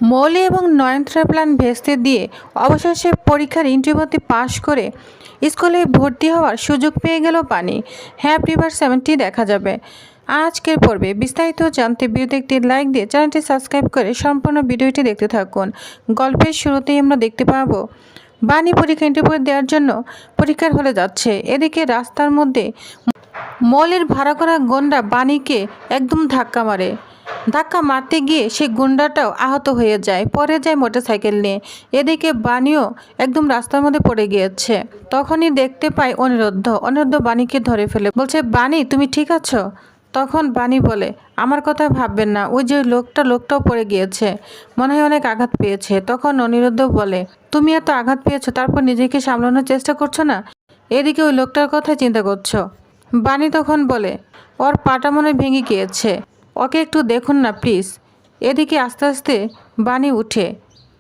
মৌলি এবং নয়নতারা প্ল্যান ভেস্তে দিয়ে অবশেষে পরীক্ষার ইন্টারভিউতে পাশ করে স্কুলে ভর্তি হওয়ার সুযোগ পেয়ে গেল পানি। হ্যাঁ এবার 70 দেখা যাবে। আজকের পর্বে বিস্তারিত জানতে ভিডিওতে একটি লাইক দিয়ে চ্যানেলটি সাবস্ক্রাইব করে সম্পূর্ণ ভিডিওটি দেখতে থাকুন। গল্পের শুরুতেই আমরা দেখতে পাবো বাণী পরীক্ষা ইন্টারভিউ দেওয়ার জন্য পরীক্ষার হলে যাচ্ছে। এদিকে রাস্তার মধ্যে মৌলির ভাড়া করা গন্ডা বাণীকে একদম ধাক্কা মারে। ধাক্কা মারতে গিয়ে সেই গুন্ডাটাও আহত হয়ে যায়, পরে যায় মোটরসাইকেল নিয়ে। এদিকে বাণীও একদম রাস্তার মধ্যে পড়ে গিয়েছে। তখনই দেখতে পায় অনিরুদ্ধ বাণীকে ধরে ফেলে, বলছে বাণী তুমি ঠিক আছো? তখন বাণী বলে আমার কথা ভাববেন না, ওই যে লোকটাও পড়ে গিয়েছে, মনে হয় অনেক আঘাত পেয়েছে। তখন অনিরুদ্ধ বলে তুমি এত আঘাত পেয়েছো তারপর নিজেকে সামলানোর চেষ্টা করছো না, এদিকে ওই লোকটার কথা চিন্তা করছো। বাণী তখন বলে ওর পাটা মনে হয় ভেঙে গিয়েছে, ওকে একটু দেখুন না প্লিজ। এদিকে আস্তে আস্তে বাণী উঠে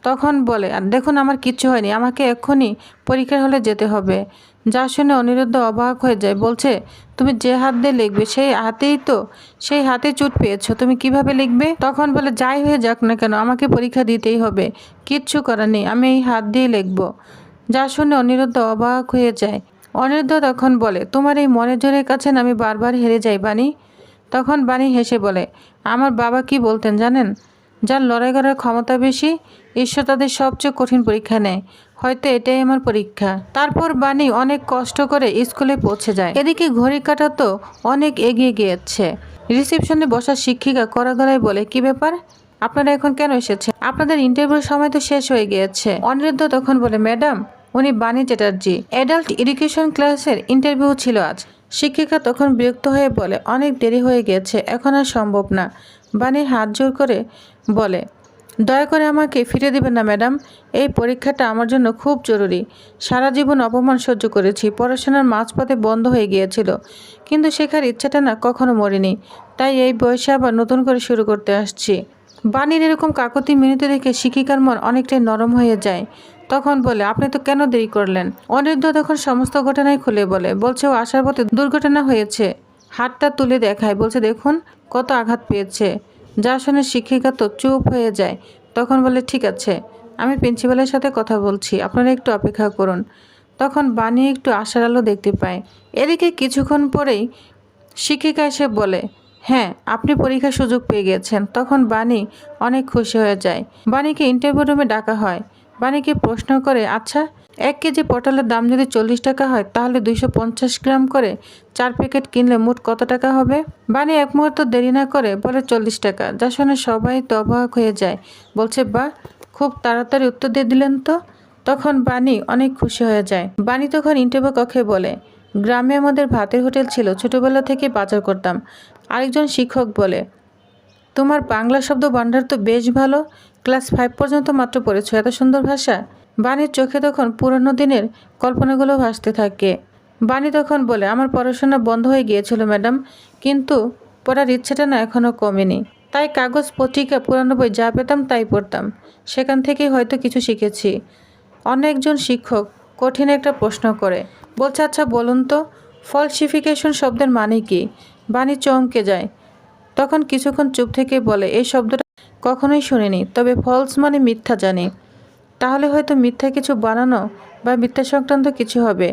তখন বলে আর দেখুন আমার কিচ্ছু হয়নি, আমাকে এক্ষুনি পরীক্ষার হলে যেতে হবে। যা শুনে অনিরুদ্ধ অবাক হয়ে যায়, বলছে তুমি যে হাত দিয়ে লিখবে সেই হাতে চোট পেয়েছো, তুমি কিভাবে লিখবে? তখন বলে যাই হয়ে যাক না কেন আমাকে পরীক্ষা দিতেই হবে, কিচ্ছু করার নেই, আমি এই হাত দিয়ে লিখবো। যা শুনে অনিরুদ্ধ অবাক হয়ে যায়। অনিরুদ্ধ তখন বলে তোমার এই মনের জোরের কাছে না আমি বারবার হেরে যাই বাণী। তখন বাণী হেসে বলে আমার বাবা কি বলতেন জানেন, যার লড়াই করার ক্ষমতা বেশি ঈশ্বর তাদের সবচেয়ে কঠিন পরীক্ষা নেয়, হয়তো এটাই আমার পরীক্ষা। তারপর বাণী অনেক কষ্ট করে স্কুলে পৌঁছে যায়। এদিকে ঘড়ি কাটা তো অনেক এগিয়ে গিয়েছে। রিসেপশনে বসা শিক্ষিকা কড়া গলায় বলে কি ব্যাপার, আপনারা এখন কেন এসেছেন? আপনাদের ইন্টারভিউর সময় তো শেষ হয়ে গিয়েছে। অনিরুদ্ধ তখন বলে ম্যাডাম উনি বাণী চ্যাটার্জি, অ্যাডাল্ট এডুকেশন ক্লাসের ইন্টারভিউ ছিল আজ। শিক্ষিকা তখন বিরক্ত হয়ে বলে অনেক দেরি হয়ে গেছে, এখন আর সম্ভব না। বাণী হাত জোর করে বলে দয়া করে আমাকে ফিরে দেবেন না ম্যাডাম, এই পরীক্ষাটা আমার জন্য খুব জরুরি। সারা জীবন অপমান সহ্য করেছি, পড়াশোনার মাঝপথে বন্ধ হয়ে গিয়েছিল, কিন্তু শেখার ইচ্ছাটা না কখনো মরেনি, তাই এই বয়সে আবার নতুন করে শুরু করতে আসছি। বাণীর এরকম কাকতি মিনতি দেখে শিক্ষিকার মন অনেকটাই নরম হয়ে যায়। তখন বলে আপনি তো কেন দেরি করলেন? অনিরুদ্ধ তখন সমস্ত ঘটনাই খুলে বলছে ও আসার পথে দুর্ঘটনা হয়েছে। হাতটা তুলে দেখায়, বলছে দেখুন কত আঘাত পেয়েছে। যা শুনে শিক্ষিকা তো চুপ হয়ে যায়। তখন বলে ঠিক আছে, আমি প্রিন্সিপালের সাথে কথা বলছি, আপনারা একটু অপেক্ষা করুন। তখন বাণী একটু আশার আলো দেখতে পায়। এদিকে কিছুক্ষণ পরেই শিক্ষিকা এসে বলে হ্যাঁ আপনি পরীক্ষার সুযোগ পেয়ে গেছেন। তখন বাণী অনেক খুশি হয়ে যায়। বাণীকে ইন্টারভিউ রুমে ডাকা হয়। বাণীকে প্রশ্ন করে আচ্ছা 1 কেজি পটলের দাম যদি 40 টাকা হয় তাহলে 250 গ্রাম করে 4 প্যাকেট কিনলে মোট কত টাকা হবে? বাণী এক মুহূর্ত দেরি না করে বলে 40 টাকা। যা শুনে সবাই তো অবাক হয়ে যায়, বলছে বাহ খুব তাড়াতাড়ি উত্তর দিয়ে দিলেন তো। তখন বাণী অনেক খুশি হয়ে যায়। বাণী তখন ইন্টারভিউ কক্ষে বলে গ্রামে আমাদের ভাতের হোটেল ছিল, ছোটবেলা থেকে বাজার করতাম। আরেকজন শিক্ষক বলে তোমার বাংলা শব্দ ভান্ডার তো বেশ ভালো, ক্লাস 5 পর্যন্ত মাত্র পড়েছো, এত সুন্দর ভাষা। বাণীর চোখে তখন পুরনো দিনের কল্পনাগুলো ভাসতে থাকে। বাণী তখন বলে আমার পড়াশোনা বন্ধ হয়ে গিয়েছিল ম্যাডাম, কিন্তু পড়ার ইচ্ছেটা না এখনও কমেনি, তাই কাগজ পত্রিকা পুরানো বই যা পেতাম তাই পড়তাম, সেখান থেকেই হয়তো কিছু শিখেছি। অন্য একজন শিক্ষক কঠিন একটা প্রশ্ন করে, বলছে আচ্ছা বলুন তো ফলসিফিকেশন শব্দের মানে কি? বাণী চমকে যায়। তখন কিছুক্ষণ চুপ থেকে বলে এই শব্দটা কখনোই শুনিনি, তবে ফলস মানে মিথ্যা জানি, তাহলে হয়তো মিথ্যা কিছু বানানো বা মিথ্যা সংক্রান্ত কিছু হবে।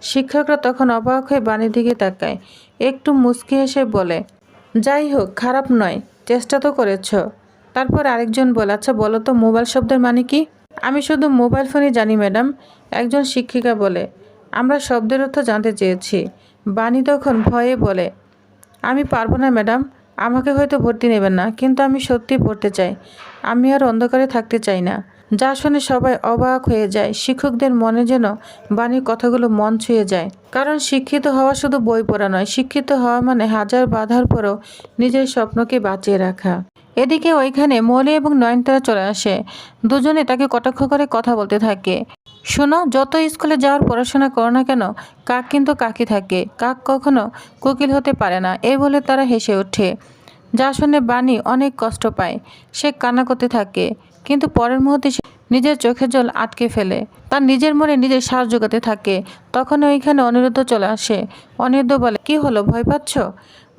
শিক্ষকরা তখন অবাক হয়ে বাণীর দিকে তাকায়, একটু মুচকি হেসে বলে যাই হোক খারাপ নয়, চেষ্টা তো করেছ। তারপর আরেকজন বলে আচ্ছা বলো তো মোবাইল শব্দের মানে কি? আমি শুধু মোবাইল ফোনই জানি ম্যাডাম, একজন শিক্ষিকা বলে। আমরা শব্দের অর্থ জানতে চেয়েছি। বাণী তখন ভয়ে বলে আমি পারবো না ম্যাডাম, আমাকে হয়তো ভর্তি নেবেন না, কিন্তু আমি সত্যি পড়তে চাই, আমি আর অন্ধকারে থাকতে চাই না। যা শুনে সবাই অবাক হয়ে যায়। শিক্ষকদের মনে যেন বাণীর কথাগুলো মন ছুঁয়ে যায়, কারণ শিক্ষিত হওয়া শুধু বই পড়া নয়, শিক্ষিত হওয়া মানে হাজার বাধার পরও নিজের স্বপ্নকে বাঁচিয়ে রাখা। এদিকে ওইখানে মৌলি এবং নয়নতারা চলে আসে। দুজনে তাকে কটাক্ষ করে কথা বলতে থাকে, শোনো যত স্কুলে যাওয়ার পড়াশোনা করো না কেন কাক কিন্তু কাকই থাকে, কাক কখনো কোকিল হতে পারে না। এই বলে তারা হেসে ওঠে। যা শুনে বাণী অনেক কষ্ট পায়, সে কান্না করতে থাকে, কিন্তু পরের মুহূর্তে সে নিজের চোখের জল আটকে ফেলে, তার নিজের মনে নিজের সাজ জোগাতে থাকে। তখন ওইখানে অনিরুদ্ধ চলে আসে। অনিরুদ্ধ বলে কি হলো, ভয় পাচ্ছ?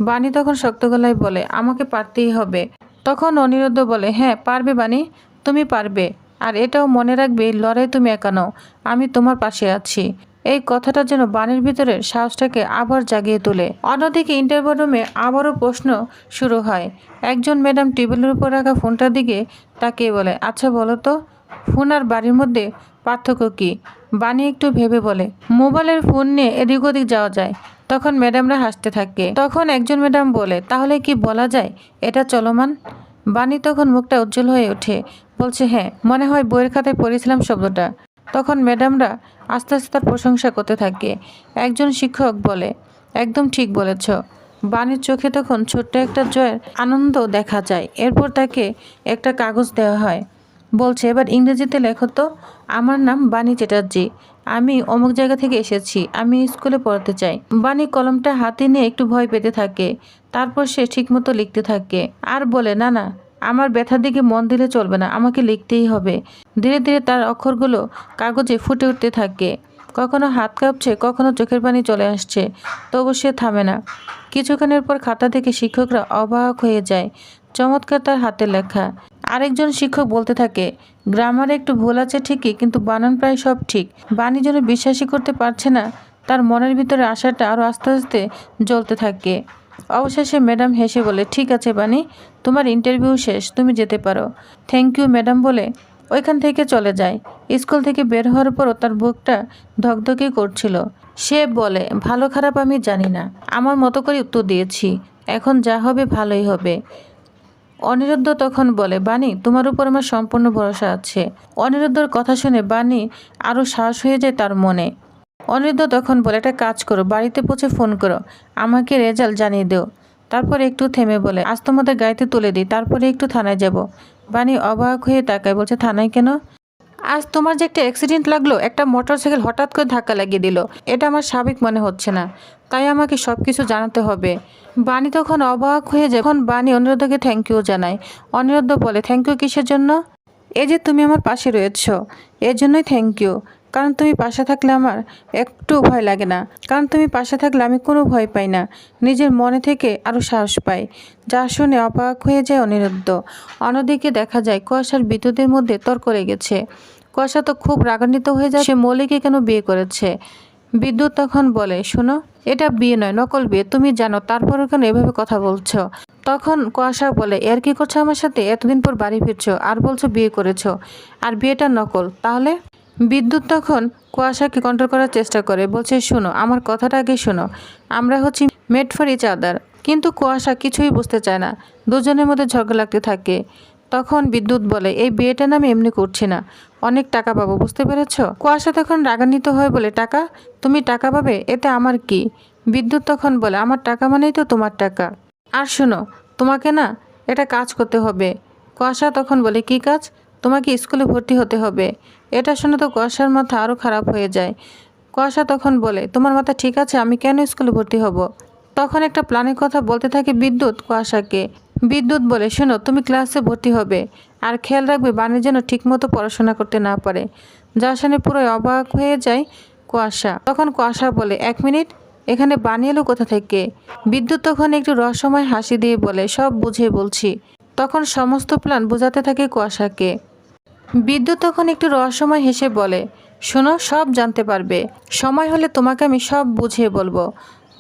বাণী তখন শক্ত গলায় বলে আমাকে পারতেই হবে। তখন অনিরুদ্ধ বলে হ্যাঁ পারবে বাণী, তুমি পারবে। আর এটাও মনে রাখবে, এই লড়াই তুমি একা নও, আমি তোমার পাশে আছি। এই কথাটা যেন বাণীর ভিতরের সাহসটাকে আবার জাগিয়ে তোলে। অন্যদিকে ইন্টারভিউ রুমে আবারও প্রশ্ন শুরু হয়। একজন ম্যাডাম টেবিলের উপর রাখা ফোনটার দিকে তাকিয়ে বলে, আচ্ছা বলো তো, ফোন আর বাড়ির মধ্যে পার্থক্য কী? বাণী একটু ভেবে বলে, মোবাইলের ফোন নিয়ে এদিক ওদিক যাওয়া যায়। তখন ম্যাডামরা হাসতে থাকে। তখন একজন ম্যাডাম বলে, তাহলে কি বলা যায় এটা চলমান? বাণী তখন মুখটা উজ্জ্বল হয়ে ওঠে, বলছে, হ্যাঁ, মনে হয় বইয়ের খাতায় পড়েছিলাম শব্দটা। তখন ম্যাডামরা আস্তে আস্তে তার প্রশংসা করতে থাকে। একজন শিক্ষক বলে, একদম ঠিক বলেছ। বাণীর চোখে তখন ছোট্ট একটা জয়ের আনন্দ দেখা যায়। এরপর তাকে একটা কাগজ দেওয়া হয়। বলছে, এবার ইংরেজিতে লেখো তো। আমার নাম বাণী চ্যাটার্জি, আমি অমুক জায়গা থেকে এসেছি, আমি স্কুলে পড়াতে চাই। বাণী কলমটা হাতে নিয়ে একটু ভয় পেতে থাকে। তারপর সে ঠিকমতো লিখতে থাকে আর বলে, না না, আমার ব্যথার দিকে মন দিলে চলবে না, আমাকে লিখতেই হবে। ধীরে ধীরে তার অক্ষরগুলো কাগজে ফুটে উঠতে থাকে। কখনো হাত কাঁপছে, কখনো চোখের পানি চলে আসছে, তবু সে থামে না। কিছুক্ষণের পর খাতা থেকে শিক্ষকরা অবাক হয়ে যায়। চমৎকার তার হাতের লেখা। আরেকজন শিক্ষক বলতে থাকে, গ্রামারে একটু ভুল আছে ঠিকই, কিন্তু বানান প্রায় সব ঠিক। বাণী যেন বিশ্বাসই করতে পারছে না। তার মনের ভিতরে আশাটা আরও আস্তে আস্তে জ্বলতে থাকে। অবশেষে ম্যাডাম হেসে বলে, ঠিক আছে বাণী, তোমার ইন্টারভিউ শেষ, তুমি যেতে পারো। থ্যাংক ইউ ম্যাডাম বলে ওইখান থেকে চলে যায়। স্কুল থেকে বের হওয়ার পরও তার বুকটা ধকধকে করছিল। সে বলে, ভালো খারাপ আমি জানি না, আমার মতো করে উত্তর দিয়েছি, এখন যা হবে ভালোই হবে। অনিরুদ্ধ তখন বলে, বাণী, তোমার উপর আমার সম্পূর্ণ ভরসা আছে। অনিরুদ্ধর কথা শুনে বাণী আরও সাহস হয়ে যায় তার মনে। অনিরুদ্ধ তখন বলে, একটা কাজ করো, বাড়িতে পৌঁছে ফোন করো, আমাকে রেজাল্ট জানিয়ে দিও। তারপর একটু থেমে বলে, আজ তোমাদের গাড়িতে তুলে দিই, তারপরে একটু থানায় যাব। বাণী অবাক হয়ে তাকায়, বলছে, থানায় কেন? আজ তোমার যে একটা অ্যাক্সিডেন্ট লাগলো, একটা মোটরসাইকেল হঠাৎ করে ধাক্কা লাগিয়ে দিল, এটা আমার স্বাভাবিক মনে হচ্ছে না, তাই আমাকে সব কিছু জানাতে হবে। বাণী তখন অবাক হয়ে যায়। এখন বাণী অনিরুদ্ধকে থ্যাংক ইউ জানায়। অনিরুদ্ধ বলে, থ্যাংক ইউ কিসের জন্য? এই যে তুমি আমার পাশে রয়েছ, এর জন্যই থ্যাংক ইউ। কারণ তুমি পাশে থাকলে আমার একটু ভয় লাগে না। কারণ তুমি পাশে থাকলে আমি কোনো ভয় পাই না, নিজের মনে থেকে আরও সাহস পাই। যা শুনে অবাক হয়ে যায় অনিরুদ্ধ। অন্যদিকে দেখা যায় কুয়াশার বিদ্যুতের মধ্যে তর্ক লেগেছে। কুয়াশা তো খুব রাগান্বিত হয়ে যায়, সে মৌলিকে কেন বিয়ে করেছে। বিদ্যুৎ তখন বলে, শোনো, এটা বিয়ে নয়, নকল বিয়ে, তুমি জানো, তারপরও কেন এভাবে কথা বলছো? তখন কুয়াশা বলে, এর কি করছো আমার সাথে? এতদিন পর বাড়ি ফিরছো আর বলছো বিয়ে করেছো, আর বিয়েটা নকল, তাহলে? বিদ্যুৎ তখন কুয়াশাকে কন্ট্রোল করার চেষ্টা করে, বলছে, শোনো, আমার কথাটা আগে শোনো, আমরা হচ্ছি মেড ফর ইচ আদার। কিন্তু কুয়াশা কিছুই বুঝতে চায় না। দুজনের মধ্যে ঝগড়া লাগতে থাকে। তখন বিদ্যুৎ বলে, এই বিয়েটা না আমি এমনি করছি না, অনেক টাকা পাবো, বুঝতে পেরেছ? কুয়াশা তখন রাগান্বিত হয়ে বলে, টাকা? তুমি টাকা পাবে, এতে আমার কি? বিদ্যুৎ তখন বলে, আমার টাকা মানেই তো তোমার টাকা। আর শোনো, তোমাকে না এটা কাজ করতে হবে। কুয়াশা তখন বলে, কি কাজ? তোমাকে স্কুলে ভর্তি হতে হবে। এটা শুনে তো কুয়াশার মাথা আরও খারাপ হয়ে যায়। কুয়াশা তখন বলে, তোমার মাথা ঠিক আছে, আমি কেন স্কুলে ভর্তি হব? তখন একটা প্ল্যানের কথা বলতে থাকে বিদ্যুৎ কুয়াশাকে। বিদ্যুৎ বলে, শোনো, তুমি ক্লাসে ভর্তি হবে, আর খেয়াল রাখবে বাণী যেন ঠিকমতো পড়াশোনা করতে না পারে। যা শুনে পুরো অবাক হয়ে যায় কুয়াশা। তখন কুয়াশা বলে, এক মিনিট, এখানে বাণী এলো কোথা থেকে? বিদ্যুৎ তখন একটু রহস্যময় হাসি দিয়ে বলে, সব বুঝিয়ে বলছি। তখন সমস্ত প্ল্যান বোঝাতে থাকে কুয়াশাকে। বিদ্যুৎ তখন একটু রহস্যময় হেসে বলে, শোনো, সব জানতে পারবে, সময় হলে তোমাকে আমি সব বুঝিয়ে বলবো।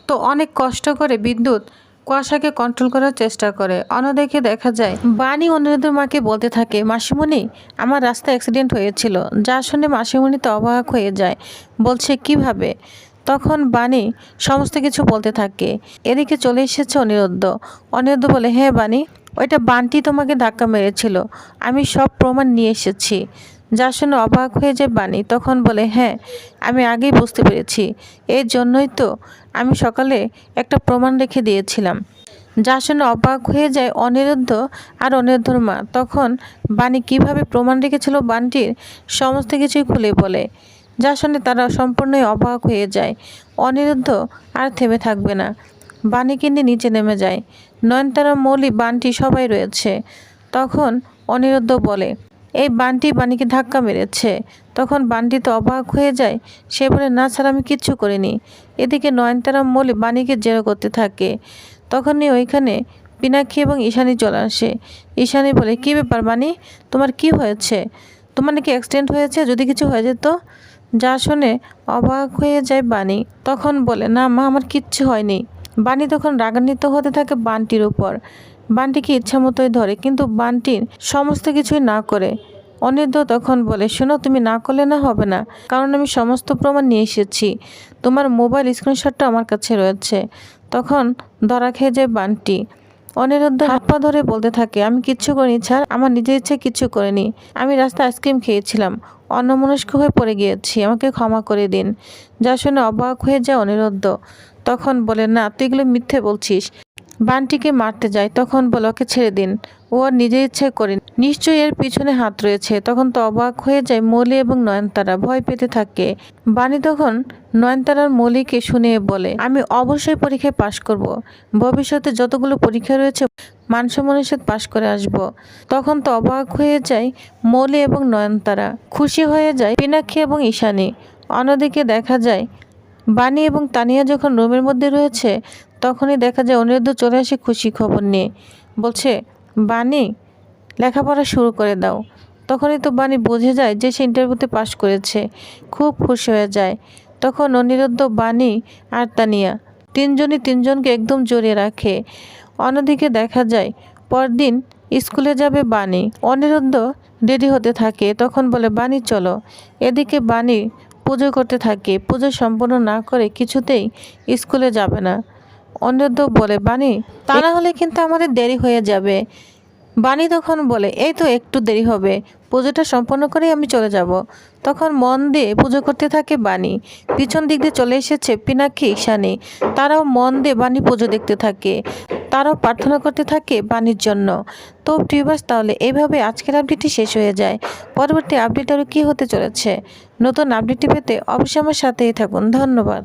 তো অনেক কষ্ট করে বিদ্যুৎ কুয়াশাকে কন্ট্রোল করার চেষ্টা করে। অন্যদিকে দেখা যায় বাণী অনিরুদ্ধর মাকে বলতে থাকে, মাসিমণি, আমার রাস্তায় অ্যাক্সিডেন্ট হয়েছিল। যা শুনে মাসিমণি তো অবাক হয়ে যায়, বলছে, কিভাবে? তখন বাণী সমস্ত কিছু বলতে থাকে। এদিকে চলে এসেছে অনিরুদ্ধ। অনিরুদ্ধ বলে, হ্যাঁ বাণী, ওইটা বান্টি তোমাকে ধাক্কা মেরেছিল, আমি সব প্রমাণ নিয়ে এসেছি। যা শুনে অবাক হয়ে যায় বাণী। তখন বলে, হ্যাঁ, আমি আগেই বুঝতে পেরেছি, এর জন্যই তো আমি সকালে একটা প্রমাণ রেখে দিয়েছিলাম। যা শুনে অবাক হয়ে যায় অনিরুদ্ধ আর অনিরুদ্ধর মা। তখন বাণী কিভাবে প্রমাণ রেখেছিল বান্টির সমস্ত কিছুই খুলে বলে। যা শুনে তারা সম্পূর্ণই অবাক হয়ে যায়। অনিরুদ্ধ আর থেমে থাকবে না, বাণীকে নিয়ে নিচে নেমে যায়। নয়নতারা, মৌলি, বান্টি সবাই রয়েছে। তখন অনিরুদ্ধ বলে, এই বান্টি বাণীকে ধাক্কা মেরেছে। তখন বান্টি তো অবাক হয়ে যায়, সে বলে, না স্যার, আমি কিচ্ছু করিনি। এদিকে নয়নতারা, মৌলি বাণীকে জেরা করতে থাকে। তখনই ওইখানে পিনাক্ষী এবং ঈশানী চলে আসে। ঈশানী বলে, কী ব্যাপার বানি, তোমার কি হয়েছে? তোমার নাকি অ্যাক্সিডেন্ট হয়েছে? যদি কিছু হয়ে যেত? যা শুনে অবাক হয়ে যায় বানি। তখন বলে, না মা, আমার কিচ্ছু হয়নি। বানি তখন রাগান্বিত হতে থাকে বান্টির উপর। বান্টিকে ইচ্ছা মতোই ধরে, কিন্তু বান্টির সমস্ত কিছুই না করে। অনির্দ তখন বলে, শোনো, তুমি না করলে না হবে না, কারণ আমি সমস্ত প্রমাণ নিয়ে এসেছি। তোমার মোবাইল স্ক্রিনশটটা আমার কাছে রয়েছে। তখন ধরা খেয়ে যায় বান্টি। অনিরুদ্ধ হাত পা ধরে বলতে থাকে, আমি কিচ্ছু করিনি স্যার, আমার নিজের ইচ্ছে কিচ্ছু করিনি। আমি রাস্তায় আইসক্রিম খেয়েছিলাম, অন্যমনস্ক হয়ে পড়ে গিয়েছি, আমাকে ক্ষমা করে দিন। যা শুনে অবাক হয়ে যায় অনিরুদ্ধ। তখন বলে, না, তুই এগুলো মিথ্যে বলছিস। বান্টিকে মারতে যায়, তখন বলে, ওকে ছেড়ে দিন, ও আর নিজের ইচ্ছে করে, নিশ্চয়ই এর পিছনে হাত রয়েছে। তখন তো অবাক হয়ে যায় মলি এবং নয়নতারা, ভয় পেতে থাকে। বানি তখন নয়নতারার মলিকে শুনিয়ে বলে, আমি অবশ্যই পরীক্ষায় পাশ করব। ভবিষ্যতে যতগুলো পরীক্ষা রয়েছে মানসম্মানের সাথে পাশ করে আসব। তখন তো অবাক হয়ে যায় মলি এবং নয়নতারা, খুশি হয়ে যায় পিনাক্ষী এবং ঈশানী। অন্যদিকে দেখা যায় বানি এবং তানিয়া যখন রুমের মধ্যে রয়েছে, তখনই দেখা যায় অনিরুদ্ধ চলে আসে খুশি খবর নিয়ে। বলছে, বানি, লেখাপড়া শুরু করে দাও। তখনই তো বানি বুঝে যায় যে সে ইন্টারভিউতে পাশ করেছে, খুব খুশি হয়ে যায়। তখন অনিরুদ্ধ, বানি আর তানিয়া তিনজনই তিনজনকে একদম জড়িয়ে রাখে। অন্যদিকে দেখা যায় পরদিন স্কুলে যাবে বানি। অনিরুদ্ধ রেডি হতে থাকে, তখন বলে, বানি চলো। এদিকে বানি পুজো করতে থাকে, পুজো সম্পূর্ণ না করে কিছুতেই স্কুলে যাবে না। অনিরুদ্ধ বলে, বানি, তা না হলে কিন্তু আমাদের দেরি হয়ে যাবে। বানি তখন বলে, এই তো একটু দেরি হবে, পুজোটা সম্পন্ন করেই আমি চলে যাব। তখন মন দিয়ে পুজো করতে থাকে বানি। পিছন দিক দিয়ে চলে এসেছে পিনাক্ষী, ঈশানী, তারাও মন দিয়ে বানি পুজো দেখতে থাকে। তারাও প্রার্থনা করতে থাকে বানির জন্য। তো ভিউয়ার্স, তাহলে এইভাবে আজকের আপডেটটি শেষ হয়ে যায়। পরবর্তী আপডেট আরও কী হতে চলেছে, নতুন আপডেটটি পেতে অবশ্যই আমার সাথেই থাকুন। ধন্যবাদ।